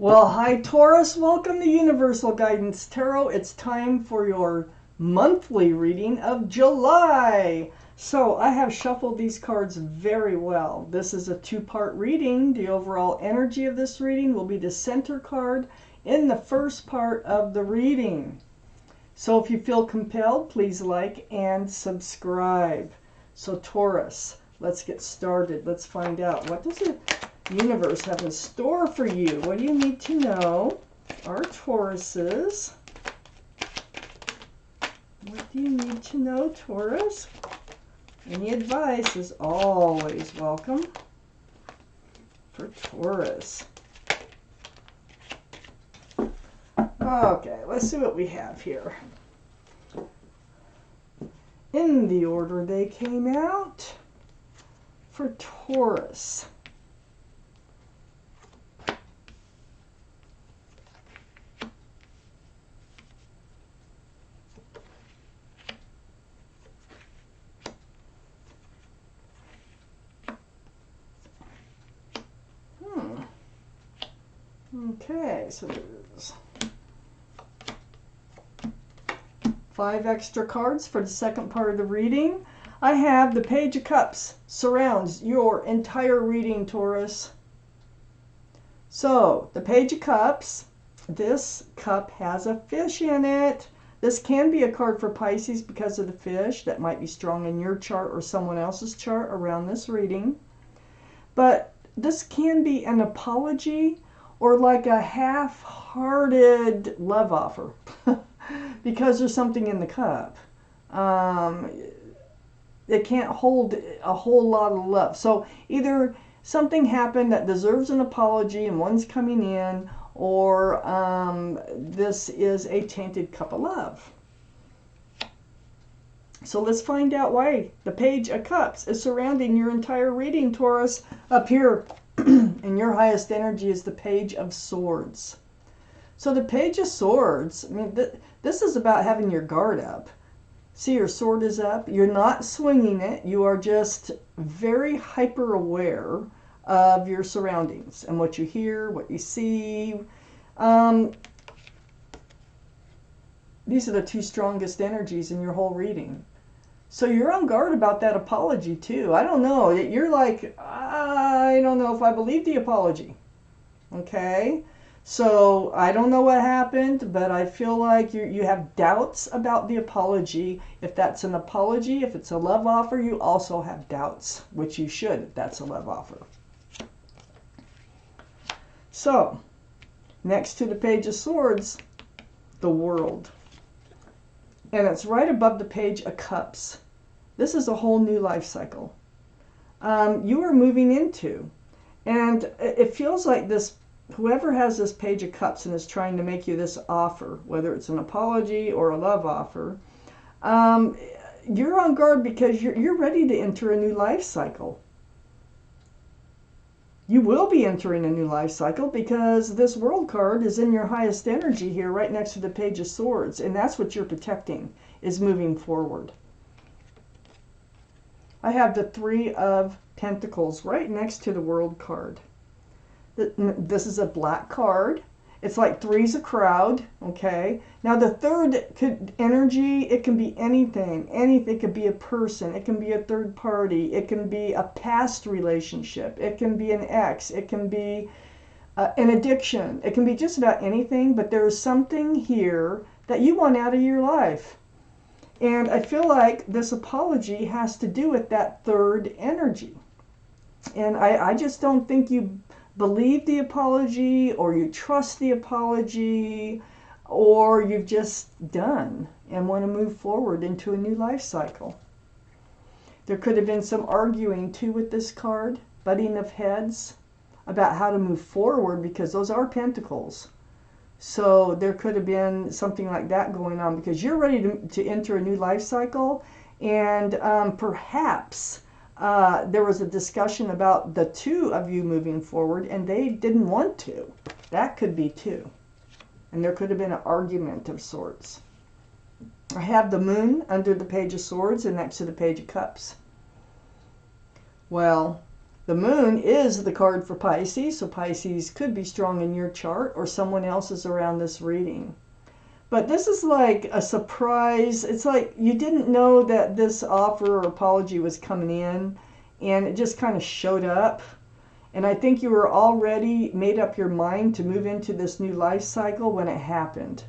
Well, hi Taurus, welcome to Universal Guidance Tarot. It's time for your monthly reading of July. So I have shuffled these cards very well. This is a two-part reading. The overall energy of this reading will be the center card in the first part of the reading. So if you feel compelled, please like and subscribe. So Taurus, let's get started. Let's find out, what does the universe have in store for you? What do you need to know, our Tauruses? What do you need to know, Taurus? Any advice is always welcome for Taurus. Okay, let's see what we have here. In the order they came out for Taurus. Okay, so there's 5 extra cards for the second part of the reading. I have the Page of Cups surrounds your entire reading, Taurus. So, the Page of Cups, this cup has a fish in it. This can be a card for Pisces because of the fish. That might be strong in your chart or someone else's chart around this reading. But this can be an apology or like a half-hearted love offer because there's something in the cup. It can't hold a whole lot of love. So either something happened that deserves an apology and one's coming in, or this is a tainted cup of love. So let's find out why the Page of Cups is surrounding your entire reading, Taurus. Up here in your highest energy is the Page of Swords. So the Page of Swords, I mean, this is about having your guard up. See, your sword is up. You're not swinging it. You are just very hyper aware of your surroundings and what you hear, what you see. These are the two strongest energies in your whole reading. So you're on guard about that apology too. I don't know. You're like, I don't know if I believe the apology. Okay? So I don't know what happened, but I feel like you have doubts about the apology. If that's an apology, if it's a love offer, you also have doubts, which you should if that's a love offer. So, next to the Page of Swords, the World. And it's right above the Page of Cups. This is a whole new life cycle you are moving into. And it feels like this, whoever has this Page of Cups and is trying to make you this offer, whether it's an apology or a love offer, you're on guard because you're ready to enter a new life cycle. You will be entering a new life cycle because this World card is in your highest energy here, right next to the Page of Swords. And that's what you're protecting, is moving forward. I have the Three of Pentacles right next to the World card. This is a black card. It's like three's a crowd, okay? Now the third energy, it can be anything. Anything. It could be a person. It can be a third party. It can be a past relationship. It can be an ex. It can be an addiction. It can be just about anything, but there's something here that you want out of your life. And I feel like this apology has to do with that third energy. And I just don't think you believe the apology, or you trust the apology, or you've just done and want to move forward into a new life cycle. There could have been some arguing too with this card, butting of heads about how to move forward, because those are pentacles. So there could have been something like that going on because you're ready to enter a new life cycle, and perhaps there was a discussion about the two of you moving forward and they didn't want to. That could be too. And there could have been an argument of sorts. I have the Moon under the Page of Swords and next to the Page of Cups. Well, The moon is the card for Pisces, so Pisces could be strong in your chart or someone else's around this reading. But this is like a surprise. It's like you didn't know that this offer or apology was coming in, and it just kind of showed up. And I think you were already made up your mind to move into this new life cycle when it happened.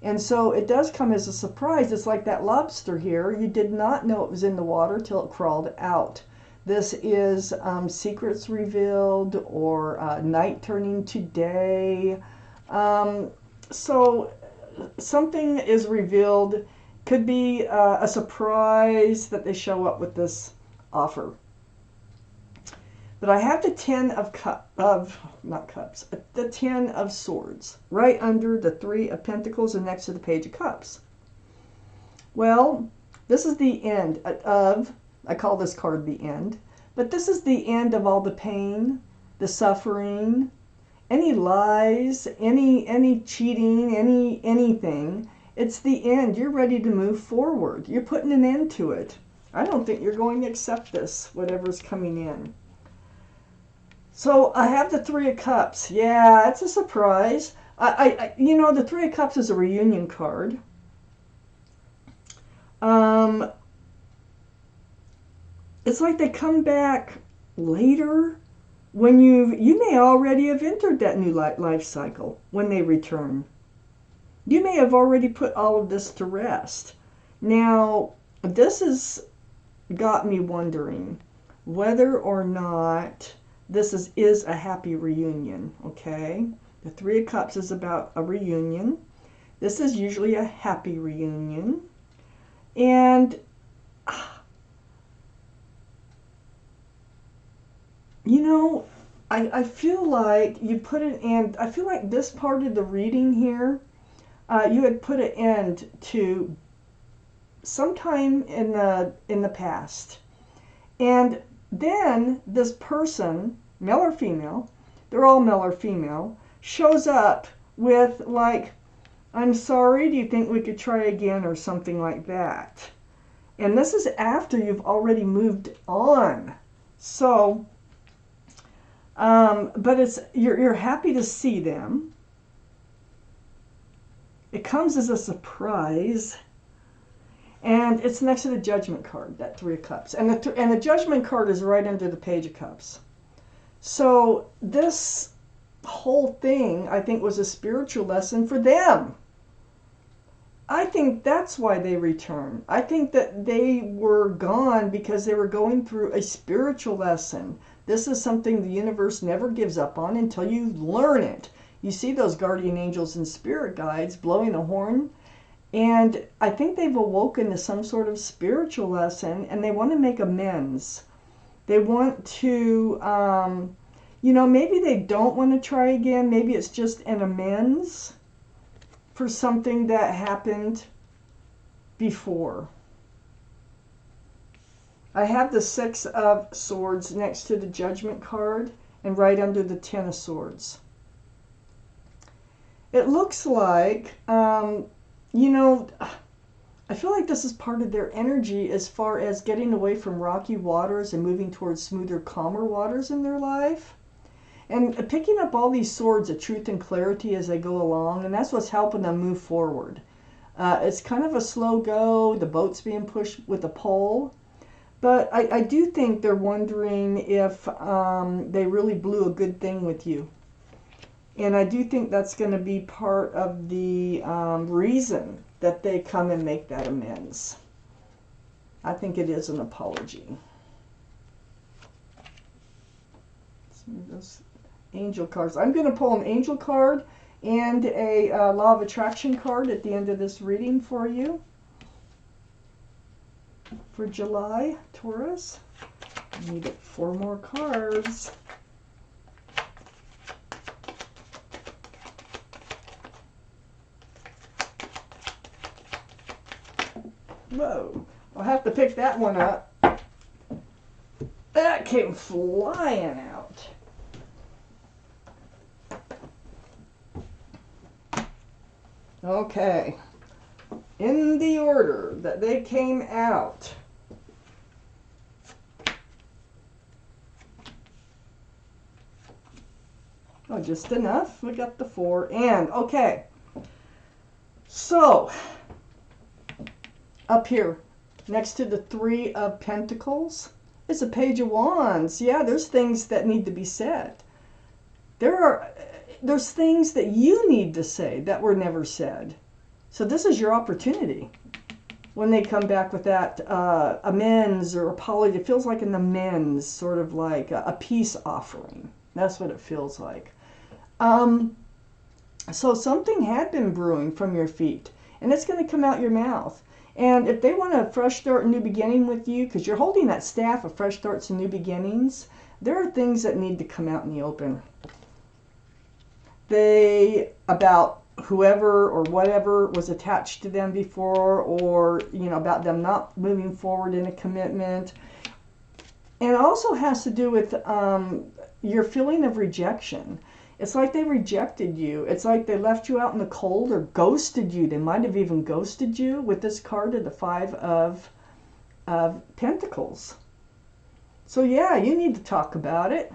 And so it does come as a surprise. It's like that lobster here. You did not know it was in the water till it crawled out. This is secrets revealed or night turning to day. So something is revealed. Could be a surprise that they show up with this offer. But I have the Ten of the Ten of Swords, right under the Three of Pentacles and next to the Page of Cups. Well, this is the end of, I call this card the end, but this is the end of all the pain, the suffering, any lies, any cheating, anything. It's the end. You're ready to move forward. You're putting an end to it. I don't think you're going to accept this, whatever's coming in. So I have the Three of Cups. Yeah, it's a surprise. You know, the Three of Cups is a reunion card. It's like they come back later when you may already have entered that new life cycle when they return. You may have already put all of this to rest. Now, this has got me wondering whether or not this is a happy reunion, okay? The Three of Cups is about a reunion. This is usually a happy reunion. And, you know, I feel like you put an end, I feel like this part of the reading here, you had put an end to sometime in the past. And then this person, male or female, they're all male or female, shows up with like, I'm sorry, do you think we could try again, or something like that. And this is after you've already moved on. So, but it's you're happy to see them. It comes as a surprise. And it's next to the Judgment card, that Three of Cups. And the Judgment card is right under the Page of Cups. So this whole thing, I think, was a spiritual lesson for them. I think that's why they return. I think that they were gone because they were going through a spiritual lesson. This is something the universe never gives up on until you learn it. You see those guardian angels and spirit guides blowing a horn, and I think they've awoken to some sort of spiritual lesson, and they want to make amends. They want to, you know, maybe they don't want to try again. Maybe it's just an amends for something that happened before. I have the Six of Swords next to the Judgment card and right under the Ten of Swords. It looks like, you know, I feel like this is part of their energy as far as getting away from rocky waters and moving towards smoother, calmer waters in their life. And picking up all these swords of truth and clarity as they go along, and that's what's helping them move forward. It's kind of a slow go, the boat's being pushed with a pole. But I do think they're wondering if they really blew a good thing with you. And I do think that's going to be part of the reason that they come and make that amends. I think it is an apology. Let's move those angel cards. I'm going to pull an angel card and a law of attraction card at the end of this reading for you. For July, Taurus. I need 4 more cards. Whoa, I'll have to pick that one up. That came flying out. Okay, in the order that they came out. Oh, just enough. We got the 4. And, okay. So, up here, next to the 3 of Pentacles, is a Page of Wands. Yeah, there's things that need to be said. There's things that you need to say that were never said. So this is your opportunity. When they come back with that amends or apology, it feels like an amends, sort of like a peace offering. That's what it feels like. So something had been brewing from your feet, and it's going to come out your mouth. And if they want a fresh start, a new beginning with you, because you're holding that staff of fresh starts and new beginnings, there are things that need to come out in the open. About whoever or whatever was attached to them before, or about them not moving forward in a commitment. And it also has to do with your feeling of rejection. It's like they rejected you. It's like they left you out in the cold or ghosted you. They might have even ghosted you with this card of the 5 of Pentacles. So yeah, you need to talk about it.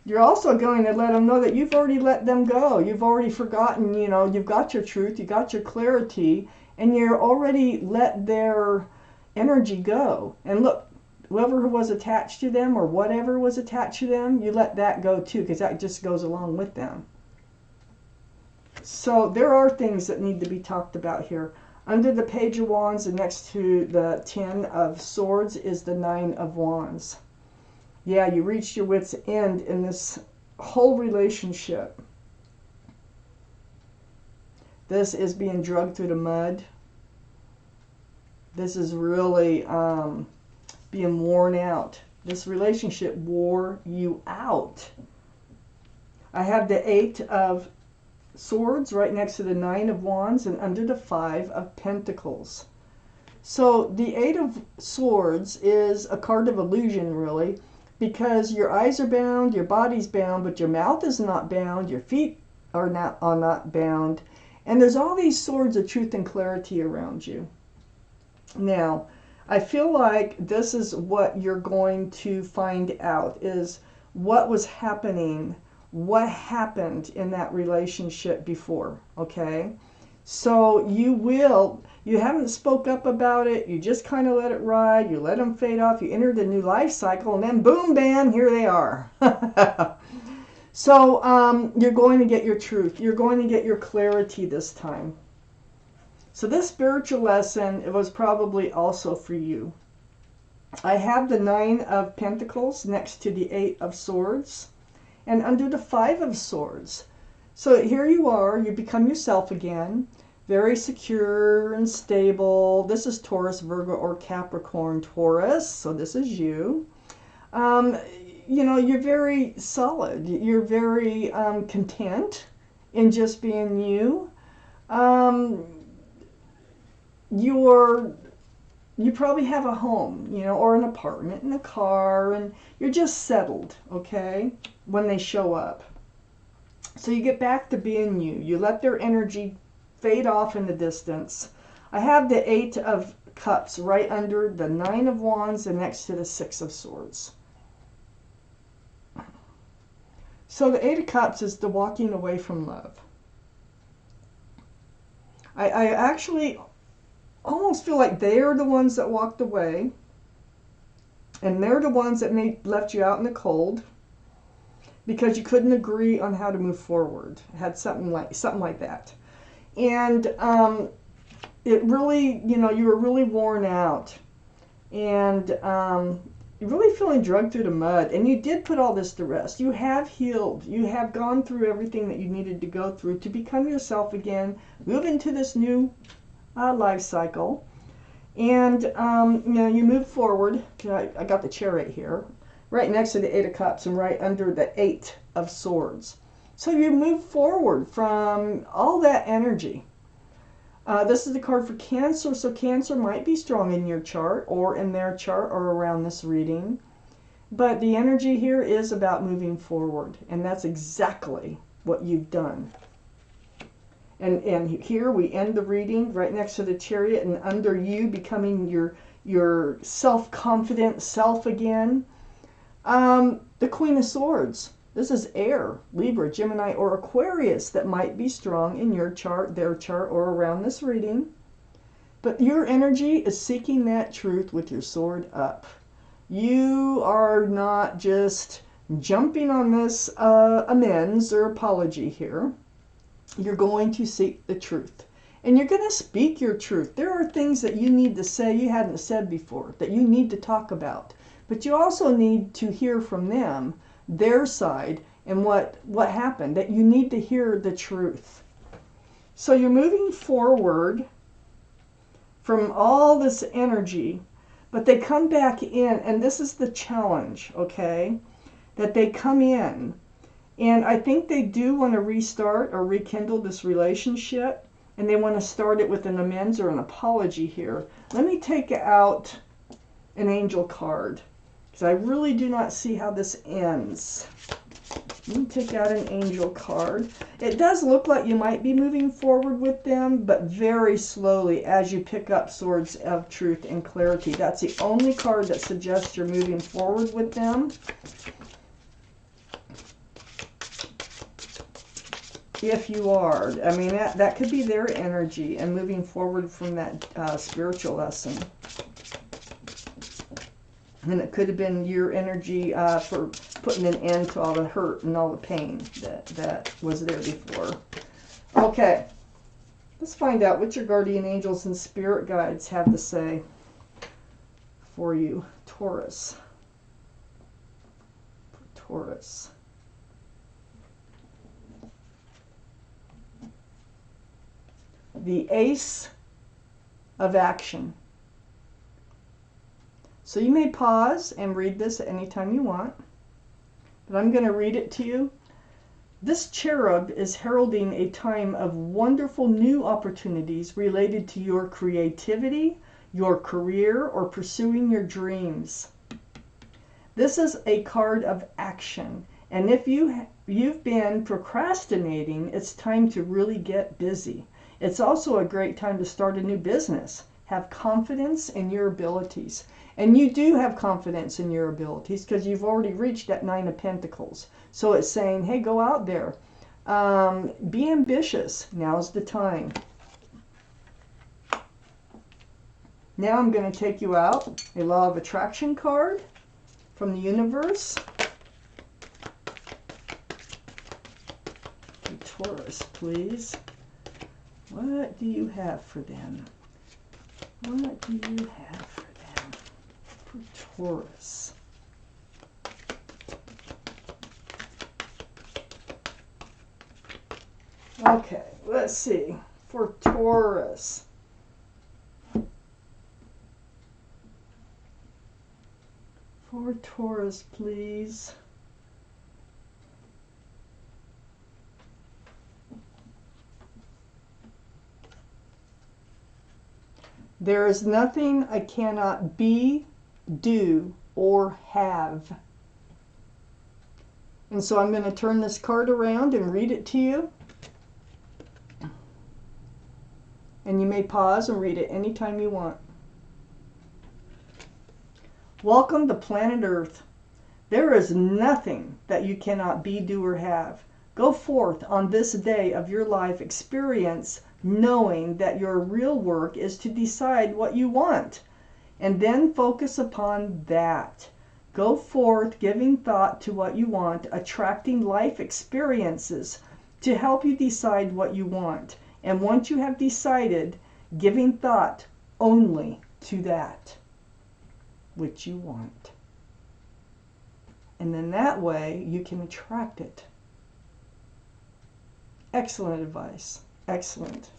You're also going to let them know that you've already let them go. You've already forgotten, you've got your truth, you got your clarity, and you're already let their energy go. And look, whoever was attached to them or whatever was attached to them, you let that go too, because that just goes along with them. So there are things that need to be talked about here. Under the Page of Wands and next to the 10 of Swords is the 9 of Wands. Yeah, you reached your wit's end in this whole relationship. This is being dragged through the mud. This is really being worn out. This relationship wore you out. I have the 8 of Swords right next to the 9 of Wands and under the 5 of Pentacles. So the 8 of Swords is a card of illusion, really, because your eyes are bound, your body's bound, but your mouth is not bound, your feet are not bound, and there's all these swords of truth and clarity around you. Now, I feel like this is what you're going to find out, is what was happening, what happened in that relationship before, okay? So you haven't spoke up about it, you just kind of let it ride, you let them fade off, you entered a new life cycle, and then boom, bam, here they are. So you're going to get your truth, you're going to get your clarity this time. So this spiritual lesson, it was probably also for you. I have the 9 of Pentacles next to the 8 of Swords and under the 5 of Swords. So here you are, you become yourself again, very secure and stable. This is Taurus, Virgo, or Capricorn Taurus, so this is you. You're very solid. You're very content in just being you. You probably have a home, or an apartment and a car, and you're just settled, okay, when they show up. So you get back to being you. You let their energy fade off in the distance. I have the 8 of Cups right under the 9 of Wands and next to the 6 of Swords. So the 8 of Cups is the walking away from love. I actually almost feel like they're the ones that walked away, and they're the ones that left you out in the cold because you couldn't agree on how to move forward. It had something like that. And it really, you were really worn out, and you're really feeling dragged through the mud. And you did put all this to rest. You have healed. You have gone through everything that you needed to go through to become yourself again, move into this new life cycle, and you move forward. I got the chariot here, right next to the 8 of Cups and right under the 8 of Swords. So you move forward from all that energy. This is the card for Cancer, so Cancer might be strong in your chart or in their chart or around this reading. But the energy here is about moving forward, and that's exactly what you've done. And here we end the reading right next to the chariot and under you becoming your self-confident self again. The Queen of Swords. This is air, Libra, Gemini, or Aquarius that might be strong in your chart, their chart, or around this reading. But your energy is seeking that truth with your sword up. You are not just jumping on this amends or apology here. You're going to seek the truth. And you're going to speak your truth. There are things that you need to say you hadn't said before, that you need to talk about. But you also need to hear from them, their side, and what happened, that you need to hear the truth. So you're moving forward from all this energy, but they come back in, and this is the challenge, okay? That they come in, and I think they do want to restart or rekindle this relationship, and they want to start it with an amends or an apology here. Let me take out an angel card, because I really do not see how this ends. Let me take out an angel card. It does look like you might be moving forward with them, but very slowly as you pick up swords of truth and clarity. That's the only card that suggests you're moving forward with them. If you are, I mean, that could be their energy and moving forward from that spiritual lesson. And it could have been your energy for putting an end to all the hurt and all the pain that was there before. Okay, let's find out what your guardian angels and spirit guides have to say for you, Taurus. For Taurus. The Ace of Action. So you may pause and read this at any time you want, but I'm going to read it to you. This cherub is heralding a time of wonderful new opportunities related to your creativity, your career, or pursuing your dreams. This is a card of action, and if you've been procrastinating, it's time to really get busy. It's also a great time to start a new business. Have confidence in your abilities. And you do have confidence in your abilities because you've already reached that 9 of Pentacles. So it's saying, hey, go out there. Be ambitious. Now's the time. Now I'm going to take you out a Law of Attraction card from the universe. Taurus, please. What do you have for them? What do you have for them? For Taurus. Okay, let's see. For Taurus. For Taurus, please. There is nothing I cannot be, do, or have. And so I'm going to turn this card around and read it to you. And you may pause and read it anytime you want. Welcome to planet Earth. There is nothing that you cannot be, do, or have. Go forth on this day of your life experience knowing that your real work is to decide what you want, and then focus upon that. Go forth giving thought to what you want, attracting life experiences to help you decide what you want. And once you have decided, giving thought only to that which you want. And then that way you can attract it. Excellent advice. Excellent.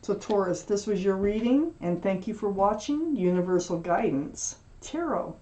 So Taurus, this was your reading, and thank you for watching Universal Guidance Tarot.